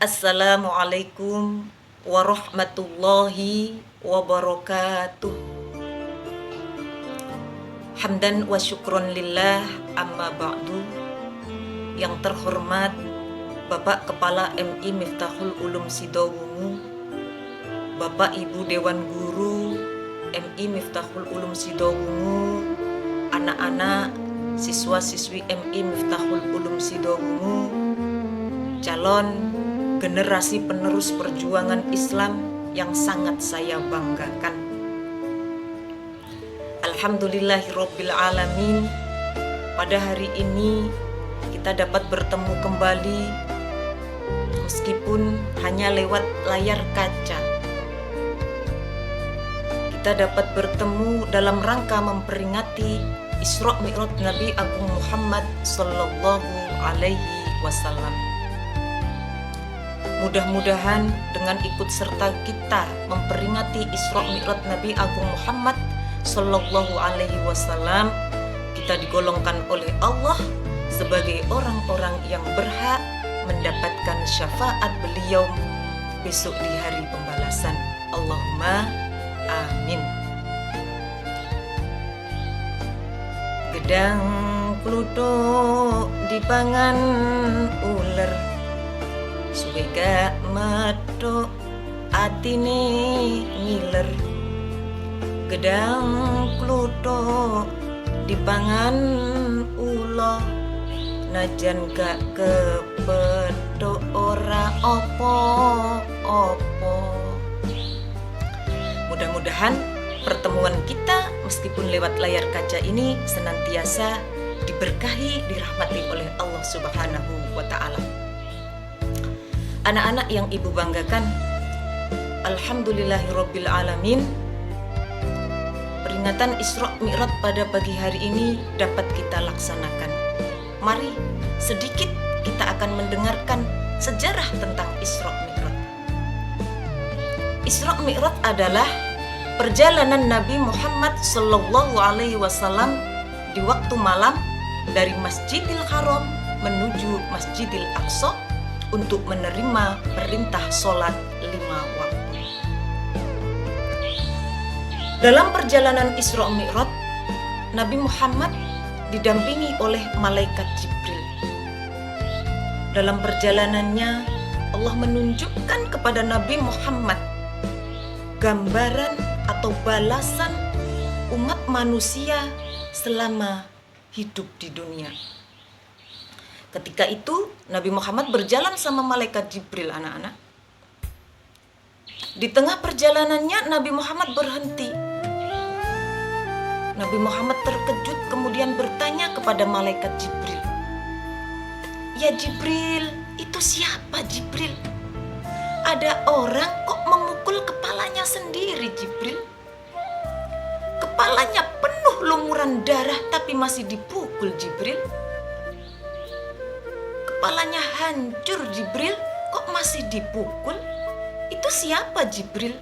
Assalamualaikum warahmatullahi wabarakatuh. Hamdan wa syukron lillah, amma ba'du. Yang terhormat Bapak Kepala MI Miftahul Ulum Sidowungu, Bapak Ibu Dewan Guru MI Miftahul Ulum Sidowungu, anak-anak siswa-siswi MI Miftahul Ulum Sidowungu, calon generasi penerus perjuangan Islam yang sangat saya banggakan. Alhamdulillahirabbil alamin. Pada hari ini kita dapat bertemu kembali meskipun hanya lewat layar kaca. Kita dapat bertemu dalam rangka memperingati Isra Mi'raj Nabi Agung Muhammad sallallahu alaihi wasallam. Mudah-mudahan dengan ikut serta kita memperingati Isra Mi'raj Nabi Agung Muhammad sallallahu alaihi wasallam, kita digolongkan oleh Allah sebagai orang-orang yang berhak mendapatkan syafaat beliau besok di hari pembalasan. Allahumma amin. Gedang kluthuk dipangan uler, suwe gak medhok atine ngiler. Gedang kluthuk dipangan ula, najan gak kepethuk ora apa-apa. Mudah-mudahan pertemuan kita meskipun lewat layar kaca ini senantiasa diberkahi, dirahmati oleh Allah Subhanahu wa ta'ala. Anak-anak yang ibu banggakan, alhamdulillahirabbil alamin, peringatan Isra Mi'raj pada pagi hari ini dapat kita laksanakan. Mari sedikit kita akan mendengarkan sejarah tentang Isra Mi'raj. Isra Mi'raj adalah perjalanan Nabi Muhammad sallallahu alaihi wasallam di waktu malam dari Masjidil Haram menuju Masjidil Aqsa untuk menerima perintah sholat 5 waktu. Dalam perjalanan Isra Mi'raj, Nabi Muhammad didampingi oleh malaikat Jibril. Dalam perjalanannya, Allah menunjukkan kepada Nabi Muhammad gambaran atau balasan umat manusia selama hidup di dunia. Ketika itu Nabi Muhammad berjalan sama malaikat Jibril, anak-anak. Di tengah perjalanannya Nabi Muhammad berhenti. Nabi Muhammad terkejut kemudian bertanya kepada malaikat Jibril, "Ya Jibril, itu siapa Jibril? Ada orang kok memukul kepalanya sendiri Jibril? Kepalanya penuh lumuran darah tapi masih dipukul Jibril. Kepalanya hancur Jibril, kok masih dipukul? Itu siapa Jibril?"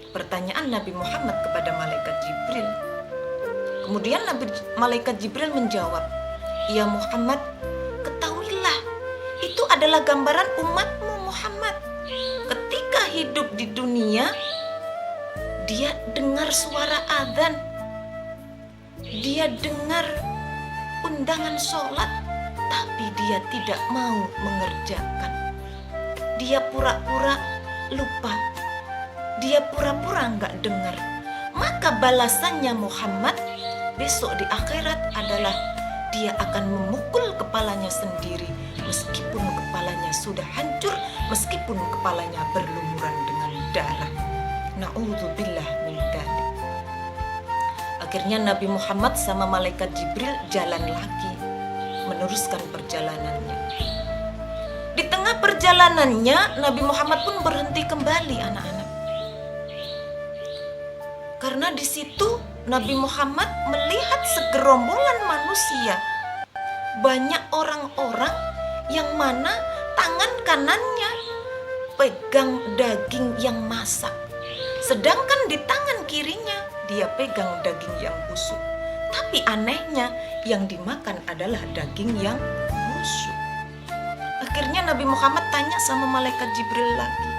Pertanyaan Nabi Muhammad kepada malaikat Jibril. Kemudian malaikat Jibril menjawab, "Ya Muhammad, ketahuilah, itu adalah gambaran umatmu Muhammad. Ketika hidup di dunia, dia dengar suara adzan, dia dengar undangan sholat, tapi dia tidak mau mengerjakan. Dia pura-pura lupa, dia pura-pura nggak dengar. Maka balasannya Muhammad besok di akhirat adalah dia akan memukul kepalanya sendiri, meskipun kepalanya sudah hancur, meskipun kepalanya berlumuran dengan darah. Na'udzubillah min dzalik." Akhirnya Nabi Muhammad sama malaikat Jibril jalan lagi, meneruskan perjalanannya. Di tengah perjalanannya Nabi Muhammad pun berhenti kembali, anak-anak. Karena di situ Nabi Muhammad melihat segerombolan manusia. Banyak orang-orang yang mana tangan kanannya pegang daging yang masak, sedangkan di tangan kirinya dia pegang daging yang busuk. Tapi anehnya yang dimakan adalah daging yang busuk. Akhirnya Nabi Muhammad tanya sama malaikat Jibril lagi.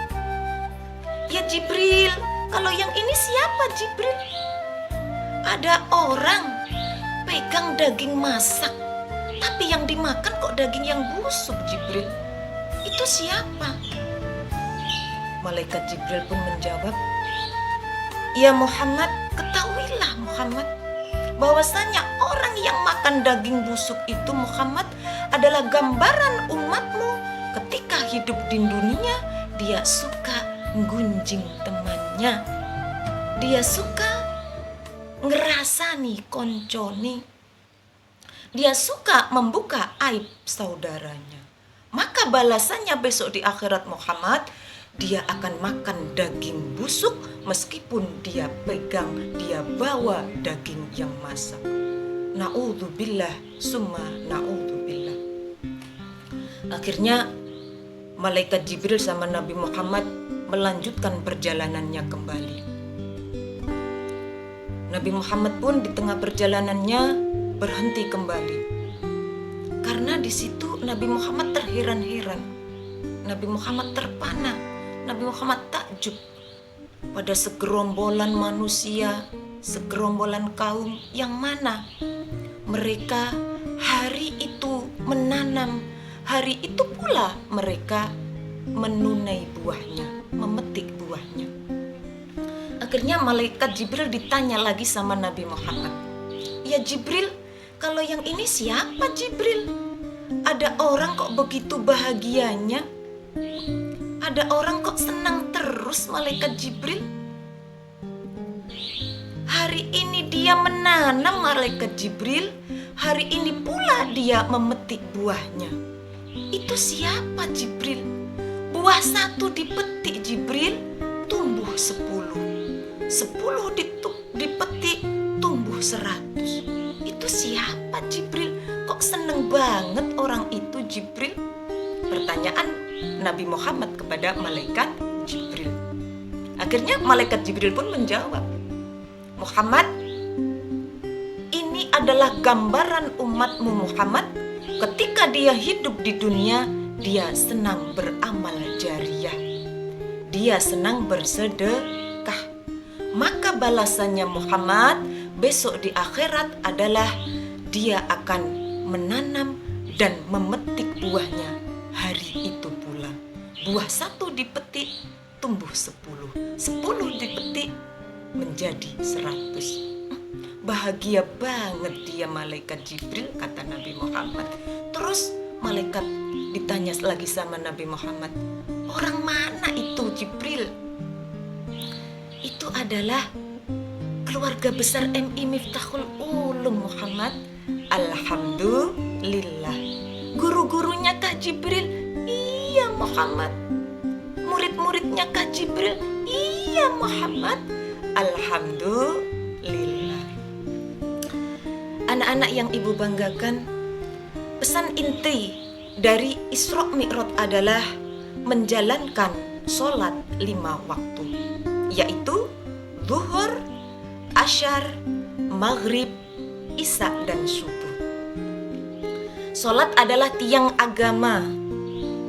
Ya Jibril, kalau yang ini siapa Jibril? Ada orang pegang daging masak, tapi yang dimakan kok daging yang busuk Jibril. Itu siapa? Malaikat Jibril pun menjawab, ya Muhammad, ketahuilah Muhammad, bahwasanya orang yang makan daging busuk itu Muhammad adalah gambaran umatmu ketika hidup di dunia. Dia suka gunjing temannya, dia suka ngerasani koncone, dia suka membuka aib saudaranya. Maka balasannya besok di akhirat Muhammad, dia akan makan daging busuk meskipun dia pegang, dia bawa daging yang masak. Na'udzubillah summa na'udzubillah. Akhirnya malaikat Jibril sama Nabi Muhammad melanjutkan perjalanannya kembali. Nabi Muhammad pun di tengah perjalanannya berhenti kembali. Karena di situ Nabi Muhammad terheran-heran. Nabi Muhammad terpana. Nabi Muhammad takjub pada segerombolan manusia, segerombolan kaum yang mana mereka hari itu menanam, hari itu pula mereka menunai buahnya, memetik buahnya. Akhirnya malaikat Jibril ditanya lagi sama Nabi Muhammad, ya Jibril, kalau yang ini siapa Jibril? Ada orang kok begitu bahagianya? Ada orang kok senang terus malaikat Jibril? Hari ini dia menanam malaikat Jibril, hari ini pula dia memetik buahnya. Itu siapa Jibril? Buah satu dipetik Jibril, tumbuh 10. 10 dipetik, tumbuh 100. Itu siapa Jibril? Kok seneng banget orang itu Jibril? Pertanyaan Nabi Muhammad kepada malaikat Jibril. Akhirnya malaikat Jibril pun menjawab, Muhammad, ini adalah gambaran umatmu Muhammad. Ketika dia hidup di dunia, dia senang beramal jariyah, dia senang bersedekah. Maka balasannya Muhammad besok di akhirat adalah dia akan menanam dan memetik buahnya hari itu pula. Buah satu dipetik, tumbuh 10. 10 dipetik menjadi 100. Bahagia banget dia malaikat Jibril, kata Nabi Muhammad. Terus malaikat ditanya lagi sama Nabi Muhammad, orang mana itu Jibril? Itu adalah keluarga besar MI Miftahul Ulum Muhammad. Alhamdulillah. Guru-gurunya kah Jibril? Iya Muhammad. Murid-muridnya kah Jibril? Iya Muhammad. Alhamdulillah. Anak-anak yang ibu banggakan, pesan inti dari Isra Mi'raj adalah menjalankan sholat 5 waktu, yaitu zuhur, asyar, maghrib, isya, dan subuh. Sholat adalah tiang agama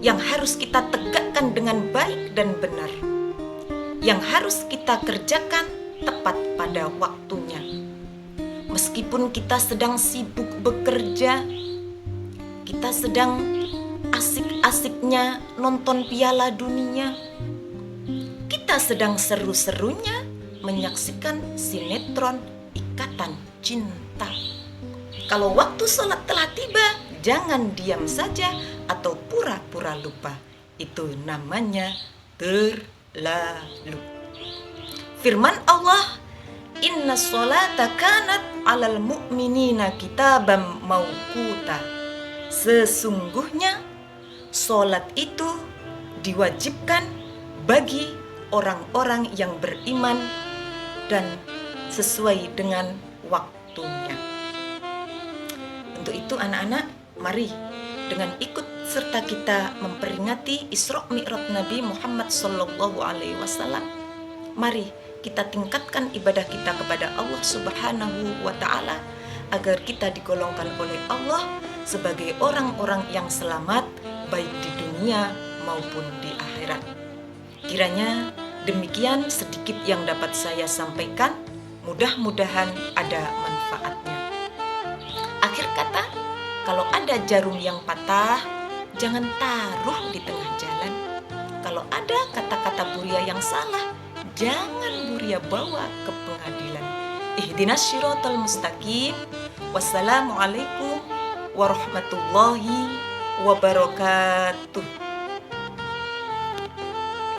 yang harus kita tegakkan dengan baik dan benar, yang harus kita kerjakan tepat pada waktunya. Meskipun kita sedang sibuk bekerja, kita sedang asik-asiknya nonton Piala Dunia, kita sedang seru-serunya menyaksikan sinetron Ikatan Cinta. Kalau waktu sholat telah tiba, jangan diam saja atau pura-pura lupa. Itu namanya terlalu. Firman Allah, Inna sholata kanat alal mu'minina kitabam mauquta. Sesungguhnya sholat itu diwajibkan bagi orang-orang yang beriman dan sesuai dengan waktunya. Untuk itu anak-anak, mari dengan ikut serta kita memperingati Isra Mi'raj Nabi Muhammad SAW. Mari kita tingkatkan ibadah kita kepada Allah Subhanahu wa Ta'ala agar kita digolongkan oleh Allah sebagai orang-orang yang selamat baik di dunia maupun di akhirat. Kiranya demikian sedikit yang dapat saya sampaikan, mudah-mudahan ada manfaatnya. Akhir kata, kalau ada jarum yang patah, jangan taruh di tengah jalan. Kalau ada kata-kata Buria yang salah, jangan Buria bawa ke pengadilan. Ihdinas syiratal mustaqim. Wassalamualaikum warahmatullahi wabarakatuh.